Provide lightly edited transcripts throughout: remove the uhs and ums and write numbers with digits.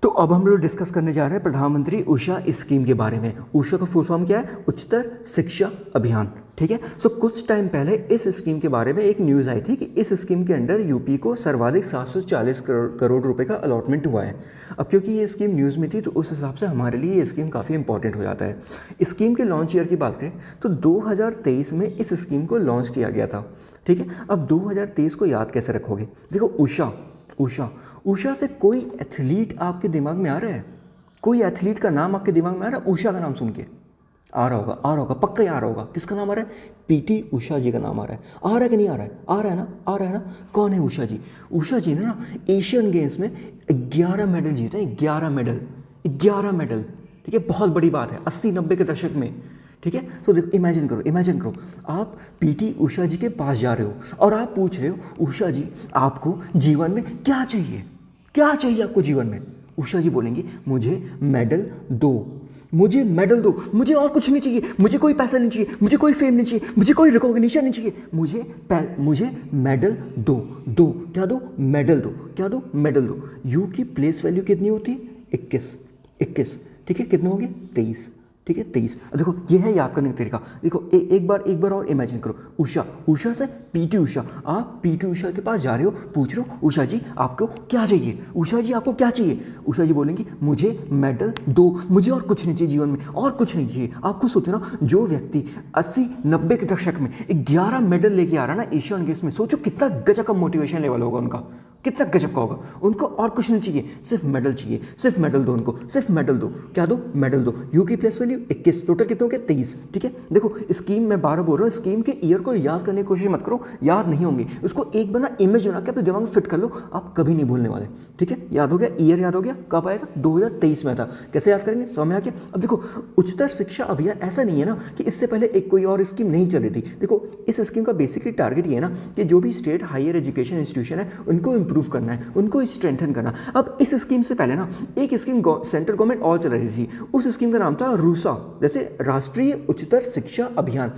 तो अब हम लोग डिस्कस करने जा रहे हैं प्रधानमंत्री उषा स्कीम के बारे में। उषा का फुल फॉर्म क्या है? उच्चतर शिक्षा अभियान। ठीक है। सो कुछ टाइम पहले इस स्कीम के बारे में एक न्यूज़ आई थी कि इस स्कीम के अंडर यूपी को सर्वाधिक 740 करोड़ रुपए का अलॉटमेंट हुआ है। अब क्योंकि ये स्कीम न्यूज़ में थी तो उस हिसाब से हमारे लिए ये स्कीम काफ़ी इंपॉर्टेंट हो जाता है। स्कीम के लॉन्च ईयर की बात करें तो 2023 में इस स्कीम को लॉन्च किया गया था। ठीक है। अब 2023 को याद कैसे रखोगे? देखो, उषा से कोई एथलीट आपके दिमाग में आ रहा है? कोई एथलीट का नाम आपके दिमाग में आ रहा है? उषा का नाम सुन के आ रहा होगा, पक्का ही आ रहा होगा। किसका नाम आ रहा है? पीटी उषा जी का नाम आ रहा है। आ रहा है कि नहीं आ रहा है? आ रहा है ना। कौन है उषा जी? उषा जी ने ना एशियन गेम्स में 11 मेडल जीते हैं। 11 मेडल। ठीक है, बहुत बड़ी बात है 80-90 के दशक में। ठीक है। तो देखो, इमेजिन करो आप पीटी उषा जी के पास जा रहे हो और आप पूछ रहे हो, उषा जी आपको जीवन में क्या चाहिए? क्या चाहिए आपको जीवन में? उषा जी बोलेंगी, मुझे मेडल दो, मुझे और कुछ नहीं चाहिए, मुझे कोई पैसा नहीं चाहिए, मुझे कोई फेम नहीं चाहिए, मुझे कोई रिकॉग्निशन नहीं चाहिए, मुझे मेडल दो। क्या दो? मेडल दो। क्या दो? मेडल दो। यू की प्लेस वैल्यू कितनी होती है? 21। ठीक है, कितने हो गए? 23। ठीक है, 23। अब देखो, ये है याद करने का तरीका। देखो, एक बार और इमेजिन करो। उषा से पीटी उषा। आप पीटी उषा के पास जा रहे हो, पूछ रहे हो, उषा जी आपको क्या चाहिए? उषा जी आपको क्या चाहिए? उषा जी बोलेंगी, मुझे मेडल दो, मुझे और कुछ नहीं चाहिए जीवन में, और कुछ नहीं चाहिए। आपको सोचो ना, जो व्यक्ति 80-90 के दशक में 11 मेडल लेके आ रहा है ना एशियन गेम्स में, सोचो कितना गजब का मोटिवेशन लेवल होगा उनका, कितना गजब का होगा। उनको और कुछ नहीं चाहिए, सिर्फ मेडल चाहिए, सिर्फ मेडल दो उनको, सिर्फ मेडल दो। क्या दो? मेडल दो। यू की प्लेस वैल्यू 21, टोटल कितने हो गए? 23। ठीक है। देखो, स्कीम मैं 12 बोल रहा हूँ, स्कीम के ईयर को याद करने की कोशिश मत करो, याद नहीं होंगे। उसको एक बार ना इमेज बना के अपने दिमाग में फिट कर लो, आप कभी नहीं भूलने वाले। ठीक है, याद हो गया? ईयर याद हो गया? कब आया था? 2023 में था। कैसे याद करेंगे? समझ में आ गया? अब देखो, उच्चतर शिक्षा अभियान ऐसा नहीं है ना कि इससे पहले एक कोई और स्कीम नहीं चल रही थी। देखो, इस स्कीम का बेसिकली टारगेट ये है ना कि जो भी स्टेट हायर एजुकेशन इंस्टीट्यूशन है उनको इंप्रूव करना है, उनको स्ट्रेंथन करना। अब इस स्कीम से पहले ना एक स्कीम सेंट्रल गवर्नमेंट और चला रही थी, उस स्कीम का नाम था रूसा, जैसे राष्ट्रीय उच्चतर शिक्षा अभियान।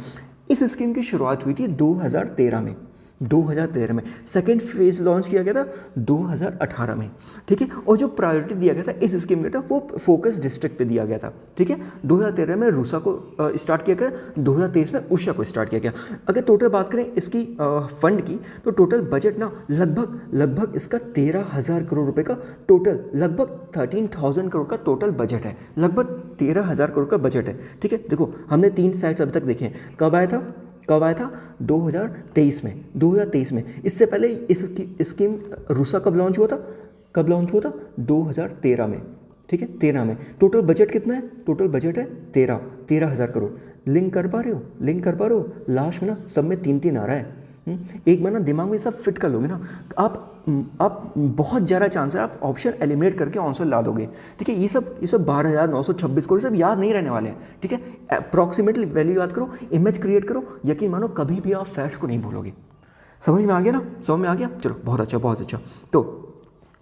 इस स्कीम की शुरुआत हुई थी 2013 में। 2013 में सेकेंड फेज लॉन्च किया गया था 2018 में। ठीक है। और जो प्रायोरिटी दिया गया था इस स्कीम में था वो फोकस डिस्ट्रिक्ट पे दिया गया था। ठीक है। 2013 में रूसा को स्टार्ट किया गया, 2023 में उषा को स्टार्ट किया गया। अगर टोटल बात करें इसकी फंड की, तो टोटल बजट ना लगभग इसका 13,000 करोड़ रुपए का टोटल, लगभग 13,000 करोड़ का टोटल बजट है। लगभग 13,000 करोड़ का बजट है। ठीक है। देखो, हमने 3 फैक्ट्स अभी तक देखे हैं। कब आया था? 2023 में। इससे पहले इस स्कीम रूसा कब लॉन्च हुआ था? 2013 में। ठीक है, 13 में। टोटल बजट कितना है? टोटल बजट है 13,000 करोड़। लिंक कर पा रहे हो? लास्ट में ना सब में 3-3 आ रहा है। एक बार ना दिमाग में सब फिट कर लोगे ना, आप बहुत ज़्यादा चांस है आप ऑप्शन एलिमिनेट करके आंसर ला दोगे। ठीक है। ये सब 12,926 करोड़ सब याद नहीं रहने वाले हैं। ठीक है। अप्रॉक्सीमेटली वैल्यू याद करो, इमेज क्रिएट करो, यकीन मानो कभी भी आप फैक्ट्स को नहीं भूलोगे। समझ में आ गया ना? समझ में आ गया? चलो, बहुत अच्छा। तो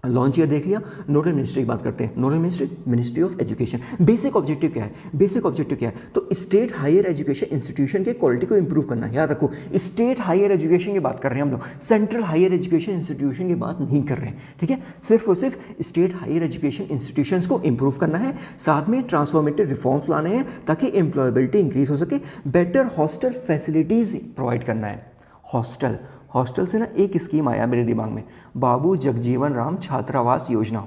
लॉन्च ईयर देख लिया। नोडल मिनिस्ट्री की बात करते हैं। Nodal ministry of education. Basic objective क्या है? तो स्टेट हायर एजुकेशन इंस्टीट्यूशन के क्वालिटी को इंप्रूव करना है। याद रखो, स्टेट हायर एजुकेशन की बात कर रहे हैं हम लोग, सेंट्रल हायर एजुकेशन इंस्टीट्यूशन की बात नहीं कर रहे हैं। ठीक है। सिर्फ और सिर्फ स्टेट हायर एजुकेशन इंस्टीट्यूशंस को इंप्रूव करना है, साथ में ट्रांसफॉर्मेटिव रिफॉर्म्स लाने हैं ताकि एम्प्लॉयबिलिटी इंक्रीज हो सके, बेटर हॉस्टल फैसिलिटीज प्रोवाइड करना है। हॉस्टल से ना एक स्कीम आया मेरे दिमाग में, बाबू जगजीवन राम छात्रावास योजना।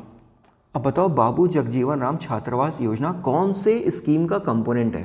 अब बताओ, बाबू जगजीवन राम छात्रावास योजना कौन से स्कीम का कंपोनेंट है?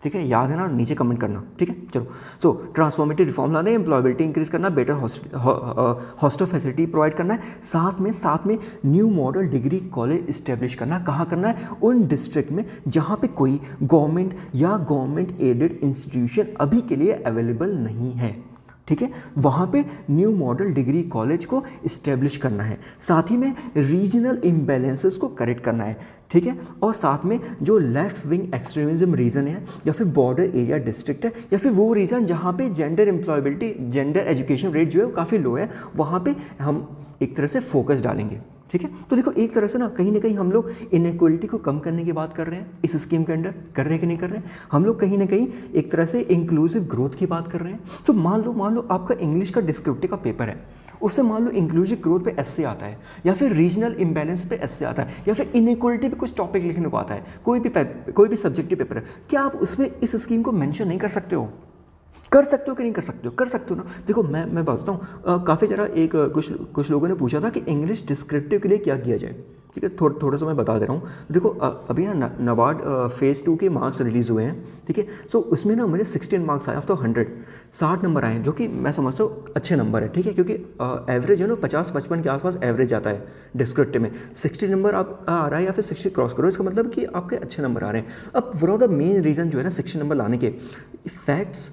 ठीक है, याद है ना? नीचे कमेंट करना। ठीक है। चलो, सो ट्रांसफॉर्मेटिव रिफॉर्म लाने, एम्प्लॉयबिलिटी इंक्रीज करना, बेटर हॉस्टल फैसिलिटी प्रोवाइड करना है, साथ में new model degree college establish करना। कहाँ करना है? उन डिस्ट्रिक्ट में जहाँ पे कोई गवर्नमेंट या गवर्नमेंट एडेड इंस्टीट्यूशन अभी के लिए अवेलेबल नहीं है। ठीक है, वहाँ पे न्यू मॉडल डिग्री कॉलेज को इस्टेब्लिश करना है, साथ ही में रीजनल इम्बैलेंसेस को करेक्ट करना है। ठीक है। और साथ में जो लेफ्ट विंग एक्सट्रीमिज्म रीजन है, या फिर बॉर्डर एरिया डिस्ट्रिक्ट है, या फिर वो रीजन जहाँ पे जेंडर एजुकेशन रेट जो है वो काफ़ी लो है, वहाँ पे हम एक तरह से फोकस डालेंगे। ठीक है। तो देखो, एक तरह से ना कहीं हम लोग इनइक्वलिटी को कम करने की बात कर रहे हैं इस स्कीम के अंडर। कर रहे हैं कि नहीं कर रहे हैं? हम लोग कहीं ना कहीं एक तरह से इंक्लूसिव ग्रोथ की बात कर रहे हैं। तो मान लो आपका इंग्लिश का डिस्क्रिप्टिव का पेपर है, उससे मान लो इंक्लूसिव ग्रोथ पे एस्से आता है, या फिर रीजनल इम्बैलेंस पे एस्से आता है, या फिर इनइक्वलिटी पे कुछ टॉपिक लिखने को आता है, कोई भी सब्जेक्टिव पेपर है, क्या आप उसमें इस स्कीम को मेंशन नहीं कर सकते हो? कर सकते हो कि नहीं कर सकते हो? कर सकते हो ना। देखो मैं बताता हूँ, काफ़ी ज़रा एक कुछ लोगों ने पूछा था कि इंग्लिश डिस्क्रिप्टिव के लिए क्या किया जाए। ठीक है, थोड़ा सा मैं बता दे रहा हूँ। देखो अभी ना नबार्ड फेज़ 2 के मार्क्स रिलीज़ हुए हैं। ठीक है, सो उसमें ना मुझे 16 मार्क्स आए आफ्टर 100, 60 नंबर आए, जो कि मैं समझता हूँ अच्छे नंबर है। ठीक है, क्योंकि एवरेज है ना 50-55 के आसपास एवरेज आता है डिस्क्रिप्टिव में। 60 नंबर आप आ रहा है या फिर 60 क्रॉस करो, इसका मतलब कि आपके अच्छे नंबर आ रहे हैं। अब one of the main reason जो है ना 60 नंबर लाने के, फैक्ट्स,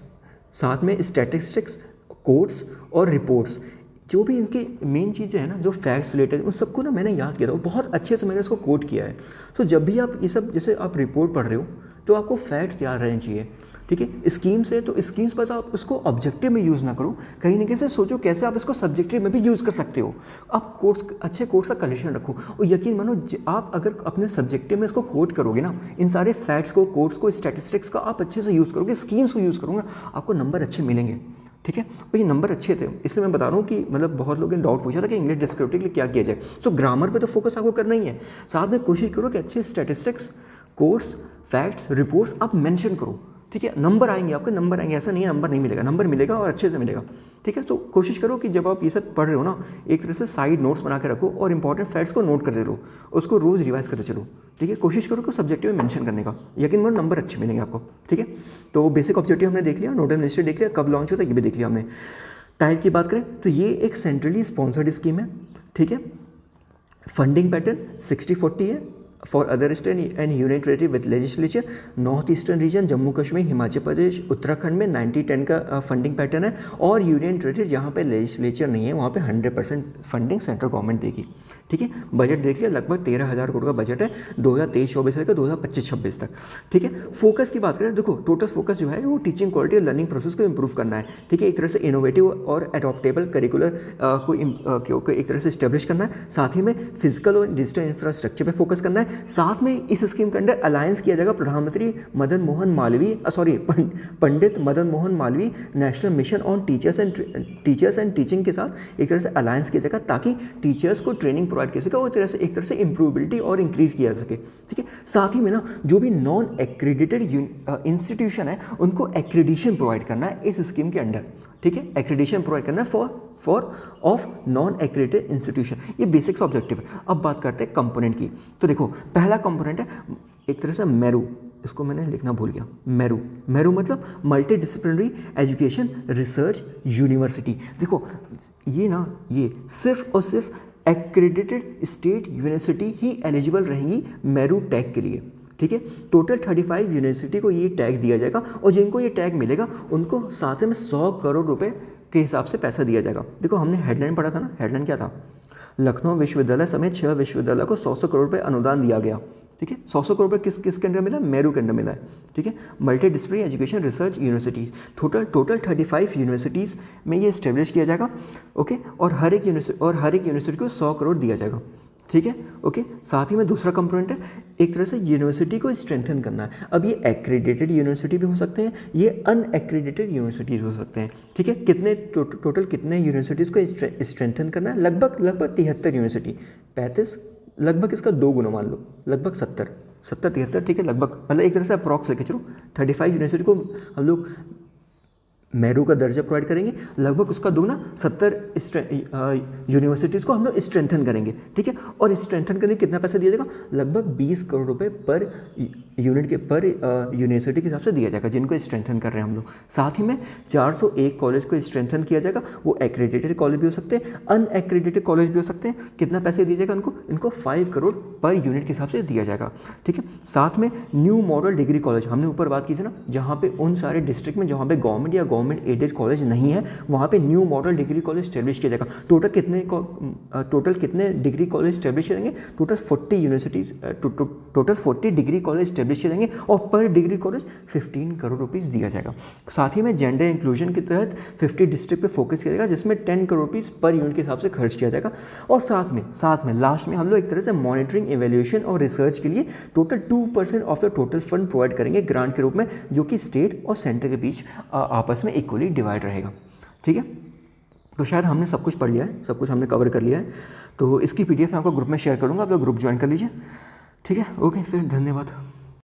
साथ में स्टैटिस्टिक्स, कोड्स और रिपोर्ट्स, जो भी इनकी मेन चीज़ें हैं ना, जो फैक्ट्स रिलेटेड, उन सबको ना मैंने याद किया था और बहुत अच्छे से मैंने इसको कोड किया है। तो जब भी आप ये सब, जैसे आप रिपोर्ट पढ़ रहे हो, तो आपको फैक्ट्स याद रहने चाहिए। ठीक है, स्कीम से तो स्कीम्स बस आप उसको ऑब्जेक्टिव में यूज़ ना करो, कहीं ना कहीं से सोचो कैसे आप इसको सब्जेक्टिव में भी यूज़ कर सकते हो। आप कोर्स, अच्छे कोर्स का कलेक्शन रखो, और यकीन मानो आप अगर अपने सब्जेक्टिव में इसको कोट करोगे ना, इन सारे फैक्ट्स को, कोड्स को, स्टैटिस्टिक्स का आप अच्छे से यूज़ करोगे, स्कीम्स को यूज़ करोगे, आपको नंबर अच्छे मिलेंगे। ठीक है, और ये नंबर अच्छे थे, इसलिए मैं बता रहा हूँ कि मतलब बहुत लोगों ने डाउट पूछा था कि इंग्लिश डिस्क्रिप्टिव के लिए क्या किया जाए। सो ग्रामर पे तो फोकस आपको करना ही है, साथ में कोशिश करो कि अच्छे स्टैटिस्टिक्स, कोर्स, फैक्ट्स, रिपोर्ट्स आप मेंशन करो। ठीक है, नंबर आएंगे, आपके नंबर आएंगे, ऐसा नहीं है नंबर नहीं मिलेगा, नंबर मिलेगा और अच्छे से मिलेगा। ठीक है, तो कोशिश करो कि जब आप ये सब पढ़ रहे हो ना, एक तरह से साइड नोट्स बना के रखो और इंपॉर्टेंट फैक्ट्स को नोट करते रहो, उसको रोज़ रिवाइज करते चलो। ठीक है, कोशिश करो कि सब्जेक्टिव में मेंशन करने का, यकीन मानो नंबर अच्छे मिलेंगे आपको। ठीक है, तो बेसिक ऑब्जेक्टिव हमने देख लिया, नोडल मिनिस्टर देख लिया, कब लॉन्च होता है ये भी देख लिया हमने। टाइप की बात करें तो ये एक सेंट्रली स्पॉन्सर्ड स्कीम है। ठीक है, फंडिंग पैटर्न 60-40 है for other state and union territory with legislature. North eastern region, Jammu Kashmir, Himachal Pradesh, Uttarakhand में 90-10 का फंडिंग पैटर्न है, और यूनियन टेरिटरी जहाँ पे लेजिस्लेचर नहीं है वहाँ पे 100% फंडिंग सेंट्रल गवर्नमेंट देगी। ठीक है, बजट देख लिया, लगभग 13,000 करोड़ का बजट है 2023-24 से लेकर 2025-26 तक। ठीक है, फोकस की बात करें, देखो टोटल फोकस जो है वो टीचिंग क्वालिटी और लर्निंग प्रोसेस को इंप्रूव करना है। ठीक है, एक तरह से इनोवेटिव और एडॉप्टेबल करिकुलर को एक तरह से इस्टेब्लिश करना है, साथ ही में फिजिकल और डिजिटल इंफ्रास्ट्रक्चर पे फोकस करना है। साथ में इस स्कीम के अंडर अलायंस किया जाएगा प्रधानमंत्री Madan Mohan Malaviya Pandit Madan Mohan Malaviya national mission on teachers and teaching के साथ एक तरह से अलायंस किया जाएगा, ताकि टीचर्स को ट्रेनिंग प्रोवाइड किया सके और एक तरह से इंप्रूवेबिलिटी और इंक्रीज किया जा सके। ठीक है, साथ ही में ना जो भी नॉन एक्रेडिटेड इंस्टीट्यूशन है उनको एक्रेडिशन प्रोवाइड करना है इस स्कीम के अंडर। ठीक है, एक्रेडिशन प्रोवाइड करना है for of non accredited institution. ये बेसिक्स ऑब्जेक्टिव है। अब बात करते हैं कंपोनेंट की। तो देखो पहला कंपोनेंट है एक तरह से मेरू, इसको मैंने लिखना भूल गया, मेरू मतलब multi disciplinary education research university. देखो ये सिर्फ और सिर्फ एक्रेडिटेड स्टेट यूनिवर्सिटी ही एलिजिबल रहेंगी मेरू टैग के लिए। ठीक है, टोटल 35 यूनिवर्सिटी को ये टैग दिया जाएगा, और जिनको ये टैग मिलेगा उनको साथ में 100 करोड़ रुपए के हिसाब से पैसा दिया जाएगा। देखो हमने हेडलाइन पढ़ा था ना, हेडलाइन क्या था, लखनऊ विश्वविद्यालय समेत 6 विश्वविद्यालय को 100 करोड़ रुपये अनुदान दिया गया। ठीक है, 100 करोड़ रुपये किसके अंदर मिला, मेरू के अंदर मिला है। ठीक है, multi disciplinary education research universities, total 35 universities में ये इस्टेब्लिश किया जाएगा। ओके, और हर एक यूनिवर्सिटी को 100 करोड़ दिया जाएगा। ठीक है, ओके, साथ ही में दूसरा कंपोनेंट है एक तरह से यूनिवर्सिटी को स्ट्रेंथन करना है। अब ये एक्रेडिटेड यूनिवर्सिटी भी हो सकते हैं, ये अनएक्रेडिटेड यूनिवर्सिटी हो सकते हैं। ठीक है, कितने टोटल कितने यूनिवर्सिटीज़ को स्ट्रेंथन करना है, लगभग 73 यूनिवर्सिटी, 35 लगभग इसका 2 गुना मान लो, लगभग 70-73। ठीक है, लगभग मतलब एक तरह से अप्रॉक्स लेके चलो 35 यूनिवर्सिटी को हम लोग मेरू का दर्जा प्रोवाइड करेंगे, लगभग उसका दोगुना 70 यूनिवर्सिटीज़ को हम लोग स्ट्रेंथन करेंगे। ठीक है, और स्ट्रेंथन करने के कितना पैसा दिया जाएगा, लगभग 20 करोड़ रुपए पर यूनिट के पर यूनिवर्सिटी के हिसाब से दिया जाएगा जिनको स्ट्रेंथन कर रहे हैं हम लोग। साथ ही में 401 कॉलेज को स्ट्रेंथन किया जाएगा, वो एक्रेडिटेड कॉलेज भी हो सकते हैं, अनएक्रेडिटेड कॉलेज भी हो सकते हैं। कितना पैसे दिया जाएगा इनको 5 करोड़ पर यूनिट के हिसाब से दिया जाएगा। ठीक है, साथ में न्यू मॉडल डिग्री कॉलेज, हमने ऊपर बात की थी ना, जहाँ पे उन सारे डिस्ट्रिक्ट में जहाँ पे गवर्नमेंट या गवर्नमेंट एडेड कॉलेज नहीं है वहाँ पे new model degree college establish किया जाएगा। टोटल कितने डिग्री कॉलेज स्टैब्लिश करेंगे, टोटल 40 डिग्री कॉलेज स्टैब्लिश किए जाएंगे, और पर डिग्री कॉलेज 15 करोड़ रुपीज़ दिया जाएगा। साथ ही में जेंडर इंक्लूजन के तहत 50 डिस्ट्रिक्ट पे फोकस किया जाएगा, जिसमें 10 करोड़ रुपीज़ पर यूनिट के हिसाब से खर्च किया जाएगा। और साथ में लास्ट में हम लोग एक तरह से मॉनिटरिंग, इवैल्यूएशन और रिसर्च के लिए total 2% of the total fund provide करेंगे ग्रांट के रूप में, जो कि स्टेट और सेंटर के बीच आपस में इक्वली डिवाइड रहेगा। ठीक है, तो शायद हमने सब कुछ पढ़ लिया है, सब कुछ हमने कवर कर लिया है। तो इसकी PDF मैं आपको ग्रुप में शेयर करूँगा, आप लोग ग्रुप ज्वाइन कर लीजिए। ठीक है, ओके, फिर धन्यवाद।